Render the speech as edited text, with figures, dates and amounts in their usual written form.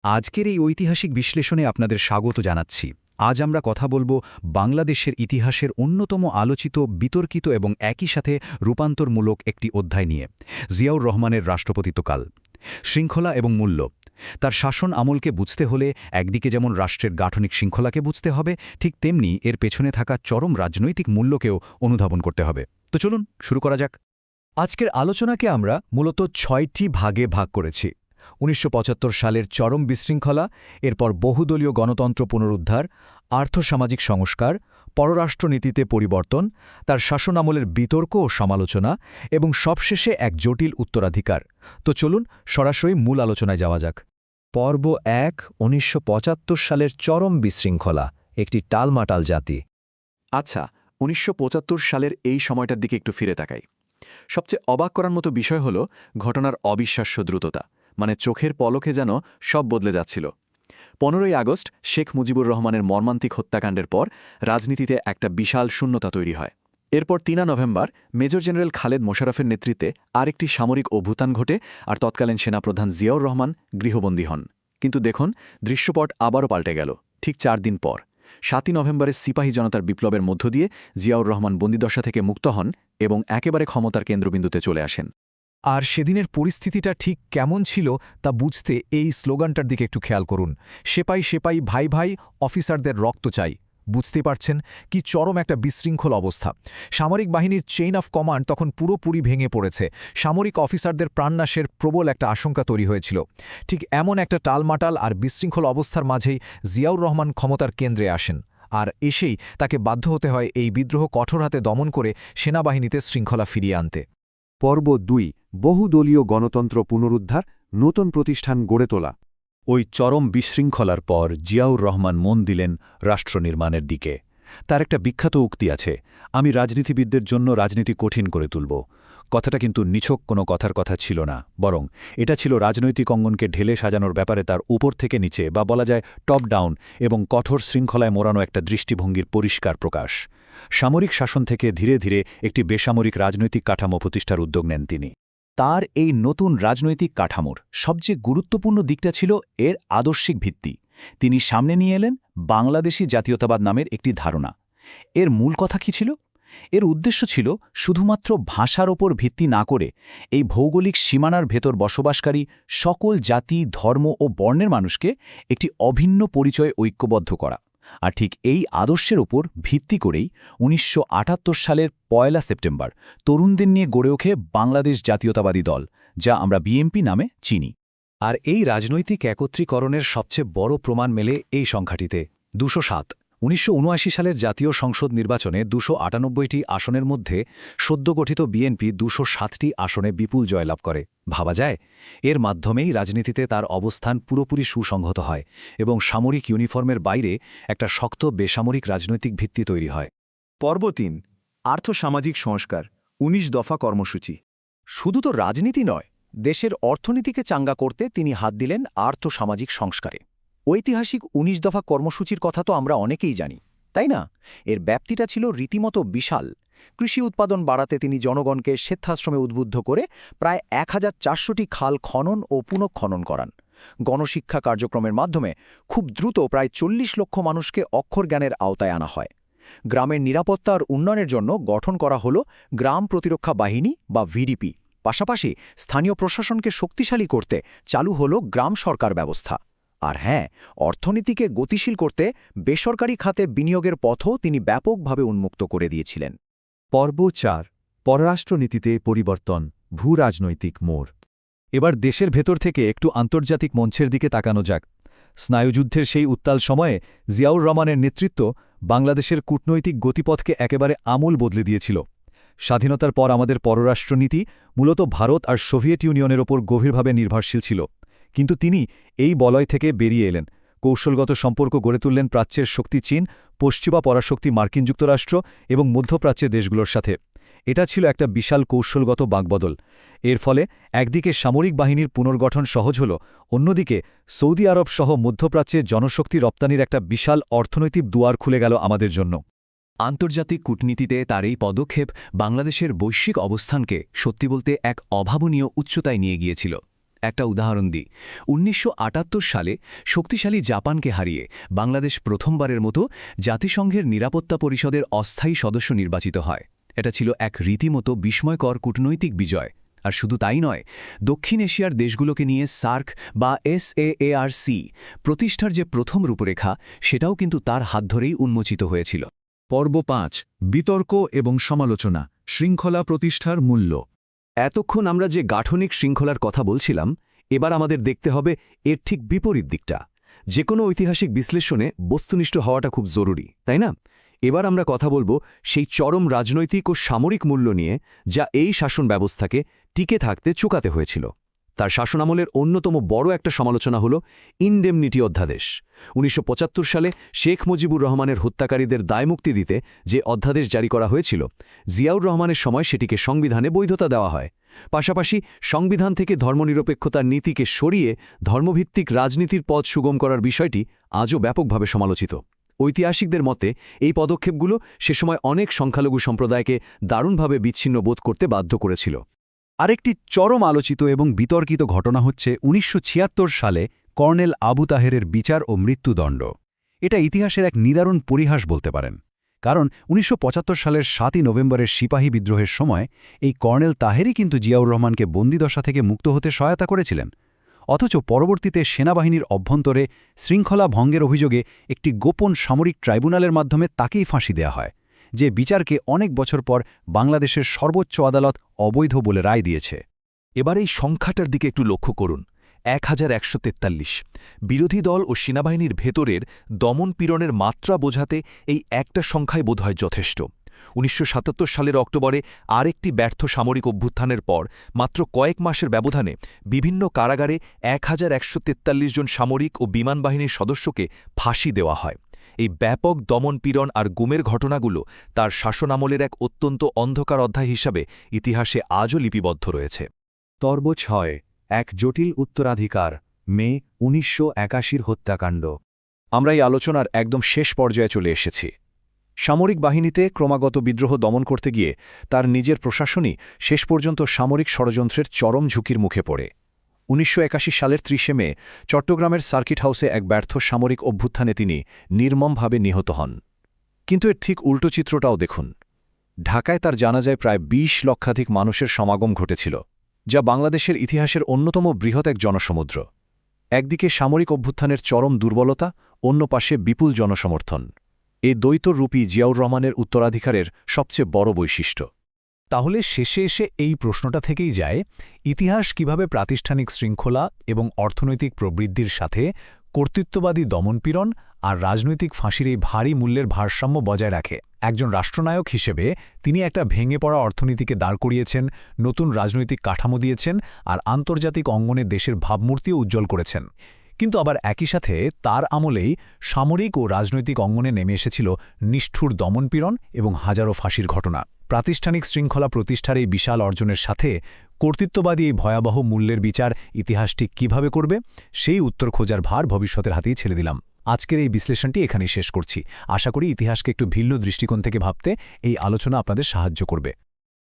আজকের এই ঐতিহাসিক বিশ্লেষণে আপনাদের স্বাগত জানাচ্ছি। আজ আমরা কথা বলবো বাংলাদেশের ইতিহাসের অন্যতম আলোচিত, বিতর্কিত এবং একই সাথে রূপান্তরমূলক একটি অধ্যায় নিয়ে, জিয়াউর রহমানের রাষ্ট্রপতিত্বকাল। শৃঙ্খলা এবং মূল্য। তার শাসন আমলকে বুঝতে হলে একদিকে যেমন রাষ্ট্রের গাঠনিক শৃঙ্খলাকে বুঝতে হবে, ঠিক তেমনি এর পেছনে থাকা চরম রাজনৈতিক মূল্যকেও অনুধাবন করতে হবে। তো চলুন শুরু করা যাক। আজকের আলোচনাকে আমরা মূলত ৬টি ভাগে ভাগ করেছি। ১৯৭৫ সালের চরম বিশৃঙ্খলা, এরপর বহুদলীয় গণতন্ত্র পুনরুদ্ধার, আর্থসামাজিক সংস্কার, পররাষ্ট্রনীতিতে পরিবর্তন, তার শাসনামলের বিতর্ক ও সমালোচনা এবং সবশেষে এক জটিল উত্তরাধিকার। তো চলুন সরাসরি মূল আলোচনায় যাওয়া যাক। পর্ব ১, ১৯৭৫ সালের চরম বিশৃঙ্খলা, একটি টালমাটাল জাতি। আচ্ছা, ১৯৭৫ সালের এই সময়টার দিকে একটু ফিরে তাকাই। সবচেয়ে অবাক করার মতো বিষয় হল ঘটনার অবিশ্বাস্য দ্রুততা, মানে চোখের পলকে যেন সব বদলে যাচ্ছিল। ১৫ই আগস্ট শেখ মুজিবুর রহমানের মর্মান্তিক হত্যাকাণ্ডের পর রাজনীতিতে একটা বিশাল শূন্যতা তৈরি হয়। এরপর ৩ নভেম্বর মেজর জেনারেল খালেদ মোশাররফের নেতৃত্বে আরেকটি সামরিক অভ্যুত্থান ঘটে, আর তৎকালীন সেনাপ্রধান জিয়াউর রহমান গৃহবন্দী হন। কিন্তু দেখুন, দৃশ্যপট আবারও পাল্টে গেল। ঠিক ৪ দিন পর ৭ই নভেম্বরের সিপাহী জনতার বিপ্লবের মধ্য দিয়ে জিয়াউর রহমান বন্দিদশা থেকে মুক্ত হন এবং একেবারে ক্ষমতার কেন্দ্রবিন্দুতে চলে আসেন। আর সেদিনের পরিস্থিতিটা ঠিক কেমন ছিল তা বুঝতে এই স্লোগানটার দিকে একটু খেয়াল করুন। সেপাই সেপাই ভাই ভাই, অফিসারদের রক্ত চাই। বুঝতে পারছেন কি চরম একটা বিশৃঙ্খল অবস্থা। সামরিক বাহিনীর চেইন অফ কমান্ড তখন পুরোপুরি ভেঙে পড়েছে। সামরিক অফিসারদের প্রাণনাশের প্রবল একটা আশঙ্কা তৈরি হয়েছিল। ঠিক এমন একটা টালমাটাল আর বিশৃঙ্খল অবস্থার মাঝেই জিয়াউর রহমান ক্ষমতার কেন্দ্রে আসেন। আর এসেই তাকে বাধ্য হতে হয় এই বিদ্রোহ কঠোর হাতে দমন করে সেনাবাহিনীতে শৃঙ্খলা ফিরিয়ে আনতে। পর্ব ২, বহুদলীয় গণতন্ত্র পুনরুদ্ধার, নতুন প্রতিষ্ঠান গড়ে তোলা। ওই চরম বিশৃঙ্খলার পর জিয়াউর রহমান মন দিলেন রাষ্ট্র নির্মাণের দিকে। তার একটা বিখ্যাত উক্তি আছে, আমি রাজনীতিবিদদের জন্য রাজনীতি কঠিন করে তুলব। কথাটা কিন্তু নিছক কোনো কথার কথা ছিল না, বরং এটা ছিল রাজনৈতিক অঙ্গনকে ঢেলে সাজানোর ব্যাপারে তার উপর থেকে নিচে, বা বলা যায় টপ ডাউন এবং কঠোর শৃঙ্খলায় মোড়ানো একটা দৃষ্টিভঙ্গির পরিষ্কার প্রকাশ। সামরিক শাসন থেকে ধীরে ধীরে একটি বেসামরিক রাজনৈতিক কাঠামো প্রতিষ্ঠার উদ্যোগ নেন তিনি। তার এই নতুন রাজনৈতিক কাঠামোর সবচেয়ে গুরুত্বপূর্ণ দিকটা ছিল এর আদর্শিক ভিত্তি। তিনি সামনে নিয়ে এলেন বাংলাদেশী জাতীয়তাবাদ নামের একটি ধারণা। এর মূল কথা কি ছিল? এর উদ্দেশ্য ছিল শুধুমাত্র ভাষার ওপর ভিত্তি না করে এই ভৌগোলিক সীমানার ভেতর বসবাসকারী সকল জাতি, ধর্ম ও বর্ণের মানুষকে একটি অভিন্ন পরিচয়ে ঐক্যবদ্ধ করা। আর ঠিক এই আদর্শের ওপর ভিত্তি করেই ১৯৭৮ সালের ১ সেপ্টেম্বর তরুণদের নিয়ে গড়ে ওঠে বাংলাদেশ জাতীয়তাবাদী দল, যা আমরা বিএনপি নামে চিনি। আর এই রাজনৈতিক একত্রীকরণের সবচেয়ে বড় প্রমাণ মেলে এই সংখ্যাটিতে, ২০৭। ১৯৭৯ সালের জাতীয় সংসদ নির্বাচনে ২৯৮টি আসনের মধ্যে সদ্য গঠিত বিএনপি ২০৭টি আসনে বিপুল জয়লাভ করে। ভাবা যায়, এর মাধ্যমেই রাজনীতিতে তার অবস্থান পুরোপুরি সুসংহত হয় এবং সামরিক ইউনিফর্মের বাইরে একটা শক্ত বেসামরিক রাজনৈতিক ভিত্তি তৈরি হয়। পর্ব ৩, আর্থসামাজিক সংস্কার, ১৯ দফা কর্মসূচি। শুধু তো রাজনীতি নয়, দেশের অর্থনীতিকে চাঙ্গা করতে তিনি হাত দিলেন আর্থসামাজিক সংস্কারে। ঐতিহাসিক ১৯ দফা কর্মসূচির কথা তো আমরা অনেকেই জানি, তাই না? এর ব্যাপ্তিটা ছিল রীতিমতো বিশাল। কৃষি উৎপাদন বাড়াতে তিনি জনগণকে স্বেচ্ছাশ্রমে উদ্বুদ্ধ করে প্রায় ১,৪০০টি খাল খনন ও পুনঃখনন করান। গণশিক্ষা কার্যক্রমের মাধ্যমে খুব দ্রুত প্রায় ৪০ লক্ষ মানুষকে অক্ষর জ্ঞানের আওতায় আনা হয়। গ্রামের নিরাপত্তা আর উন্নয়নের জন্য গঠন করা হল গ্রাম প্রতিরক্ষা বাহিনী বা ভিডিপি। পাশাপাশি স্থানীয় প্রশাসনকে শক্তিশালী করতে চালু হল গ্রাম সরকার ব্যবস্থা। আর হ্যাঁ, অর্থনীতিকে গতিশীল করতে বেসরকারি খাতে বিনিয়োগের পথও তিনি ব্যাপকভাবে উন্মুক্ত করে দিয়েছিলেন। পর্ব ৪, পররাষ্ট্রনীতিতে পরিবর্তন, ভূ-রাজনৈতিক মোড়। এবার দেশের ভেতর থেকে একটু আন্তর্জাতিক মঞ্চের দিকে তাকানো যাক। স্নায়ুযুদ্ধের সেই উত্তাল সময়ে জিয়াউর রহমানের নেতৃত্ব বাংলাদেশের কূটনৈতিক গতিপথকে একেবারে আমূল বদলে দিয়েছিল। স্বাধীনতার পর আমাদের পররাষ্ট্রনীতি মূলত ভারত আর সোভিয়েত ইউনিয়নের ওপর গভীরভাবে নির্ভরশীল ছিল। কিন্তু তিনি এই বলয় থেকে বেরিয়ে এলেন, কৌশলগত সম্পর্ক গড়ে তুললেন প্রাচ্যের শক্তি চীন, পশ্চিমা পরাশক্তি মার্কিন যুক্তরাষ্ট্র এবং মধ্যপ্রাচ্যের দেশগুলোর সাথে। এটা ছিল একটা বিশাল কৌশলগত বাঁকবদল। এর ফলে একদিকে সামরিক বাহিনীর পুনর্গঠন সহজ হল, অন্যদিকে সৌদি আরব সহ মধ্যপ্রাচ্যে জনশক্তি রপ্তানির একটা বিশাল অর্থনৈতিক দুয়ার খুলে গেল আমাদের জন্য। আন্তর্জাতিক কূটনীতিতে তার এই পদক্ষেপ বাংলাদেশের বৈশ্বিক অবস্থানকে সত্যি বলতে এক অভাবনীয় উচ্চতায় নিয়ে গিয়েছিল। একটা উদাহরণ দিই। ১৯৭৮ সালে শক্তিশালী জাপানকে হারিয়ে বাংলাদেশ প্রথমবারের মতো জাতিসংঘের নিরাপত্তা পরিষদের অস্থায়ী সদস্য নির্বাচিত হয়। এটা ছিল এক রীতিমতো বিস্ময়কর কূটনৈতিক বিজয়। আর শুধু তাই নয়, দক্ষিণ এশিয়ার দেশগুলোকে নিয়ে সার্ক বা SAARC প্রতিষ্ঠার যে প্রথম রূপরেখা, সেটাও কিন্তু তার হাত ধরেই উন্মোচিত হয়েছিল। পর্ব ৫ বিতর্ক এবং সমালোচনা শৃঙ্খলা প্রতিষ্ঠার মূল্য। এতক্ষণ আমরা যে গাঠনিক শৃঙ্খলার কথা বলছিলাম, এবার আমাদের দেখতে হবে এর ঠিক বিপরীত দিকটা। যে কোনো ঐতিহাসিক বিশ্লেষণে বস্তুনিষ্ঠ হওয়াটা খুব জরুরি, তাই না? এবার আমরা কথা বলবো সেই চরম রাজনৈতিক ও সামরিক মূল্য নিয়ে, যা এই শাসন ব্যবস্থাকে টিকে থাকতে চুকাতে হয়েছিল। তার শাসনামলের অন্যতম বড় একটা সমালোচনা হল ইনডেমনিটি অধ্যাদেশ। ১৯৭৫ সালে শেখ মুজিবুর রহমানের হত্যাকারীদের দায়মুক্তি দিতে যে অধ্যাদেশ জারি করা হয়েছিল, জিয়াউর রহমানের সময় সেটিকে সংবিধানে বৈধতা দেওয়া হয়। পাশাপাশি সংবিধান থেকে ধর্মনিরপেক্ষতার নীতিকে সরিয়ে ধর্মভিত্তিক রাজনীতির পথ সুগম করার বিষয়টি আজও ব্যাপকভাবে সমালোচিত। ঐতিহাসিকদের মতে এই পদক্ষেপগুলো সে সময় অনেক সংখ্যালঘু সম্প্রদায়কে দারুণভাবে বিচ্ছিন্ন বোধ করতে বাধ্য করেছিল। আরেকটি চরম আলোচিত এবং বিতর্কিত ঘটনা হচ্ছে ১৯৭৬ সালে কর্নেল আবু তাহেরের বিচার ও মৃত্যুদণ্ড। এটা ইতিহাসের এক নিদারুণ পরিহাস বলতে পারেন। কারণ ১৯৭৫ সালের ৭ই নভেম্বরের সিপাহী বিদ্রোহের সময় এই কর্নেল তাহেরই কিন্তু জিয়াউর রহমানকে বন্দিদশা থেকে মুক্ত হতে সহায়তা করেছিলেন। অথচ পরবর্তীতে সেনাবাহিনীর অভ্যন্তরে শৃঙ্খলা ভঙ্গের অভিযোগে একটি গোপন সামরিক ট্রাইব্যুনালের মাধ্যমে তাকেই ফাঁসি দেয়া হয়, যে বিচারকে অনেক বছর পর বাংলাদেশের সর্বোচ্চ আদালত অবৈধ বলে রায় দিয়েছে। এবার এই সংখ্যাটার দিকে একটু লক্ষ্য করুন, ১১৪৩। বিরোধী দল ও সেনাবাহিনীর ভেতরের দমনপীড়নের মাত্রা বোঝাতে এই একটা সংখ্যাই বোধহয় যথেষ্ট। ১৯৭৭ সালের অক্টোবরে আরেকটি ব্যর্থ সামরিক অভ্যুত্থানের পর মাত্র কয়েক মাসের ব্যবধানে বিভিন্ন কারাগারে ১১৪৩ জন সামরিক ও বিমান বাহিনীর সদস্যকে ফাঁসি দেওয়া হয়। এই ব্যাপক দমনপীড়ন আর গুমের ঘটনাগুলো তার শাসনামলের এক অত্যন্ত অন্ধকার অধ্যায় হিসাবে ইতিহাসে আজও লিপিবদ্ধ রয়েছে। পর্ব ৬ এক জটিল উত্তরাধিকার মে ১৯৮১ হত্যাকাণ্ড। আমরা এই আলোচনার একদম শেষ পর্যায়ে চলে এসেছি। সামরিক বাহিনীতে ক্রমাগত বিদ্রোহ দমন করতে গিয়ে তার নিজের প্রশাসনই শেষ পর্যন্ত সামরিক ষড়যন্ত্রের চরম ঝুঁকির মুখে পড়ে। ১৯৮১ সালের ৩০ মে চট্টগ্রামের সার্কিট হাউসে এক ব্যর্থ সামরিক অভ্যুত্থানে তিনি নির্মমভাবে নিহত হন। কিন্তু এর ঠিক উল্টো চিত্রটাও দেখুন। ঢাকায় তার জানাজায় প্রায় ২০ লক্ষাধিক মানুষের সমাগম ঘটেছিল, যা বাংলাদেশের ইতিহাসের অন্যতম বৃহৎ এক জনসমুদ্র। একদিকে সামরিক অভ্যুত্থানের চরম দুর্বলতা, অন্য পাশে বিপুল জনসমর্থন। এই দ্বৈতরূপী জিয়াউর রহমানের উত্তরাধিকারের সবচেয়ে বড় বৈশিষ্ট্য। তাহলে শেষে এসে এই প্রশ্নটা থেকেই যায়, ইতিহাস কিভাবে প্রাতিষ্ঠানিক শৃঙ্খলা এবং অর্থনৈতিক প্রবৃদ্ধির সাথে কর্তৃত্ববাদী দমনপীড়ন আর রাজনৈতিক ফাঁসির এই ভারী মূল্যের ভারসাম্য বজায় রাখে। একজন রাষ্ট্রনায়ক হিসেবে তিনি একটা ভেঙে পড়া অর্থনীতিকে দাঁড় করিয়েছেন, নতুন রাজনৈতিক কাঠামো দিয়েছেন আর আন্তর্জাতিক অঙ্গনে দেশের ভাবমূর্তিও উজ্জ্বল করেছেন। কিন্তু আবার একই সাথে তার আমলেই সামরিক ও রাজনৈতিক অঙ্গনে নেমে এসেছিল নিষ্ঠুর দমনপীড়ন এবং হাজারো ফাঁসির ঘটনা। প্রাতিষ্ঠানিক শৃঙ্খলা প্রতিষ্ঠার এই বিশাল অর্জনের সাথে কর্তৃত্ববাদী এই ভয়াবহ মূল্যের বিচার ইতিহাসটি কিভাবে করবে, সেই উত্তর খোঁজার ভার ভবিষ্যতের হাতেই ছেড়ে দিলাম। আজকের এই বিশ্লেষণটি এখানেই শেষ করছি। আশা করি ইতিহাসকে একটু ভিন্ন দৃষ্টিকোণ থেকে ভাবতে এই আলোচনা আপনাদের সাহায্য করবে।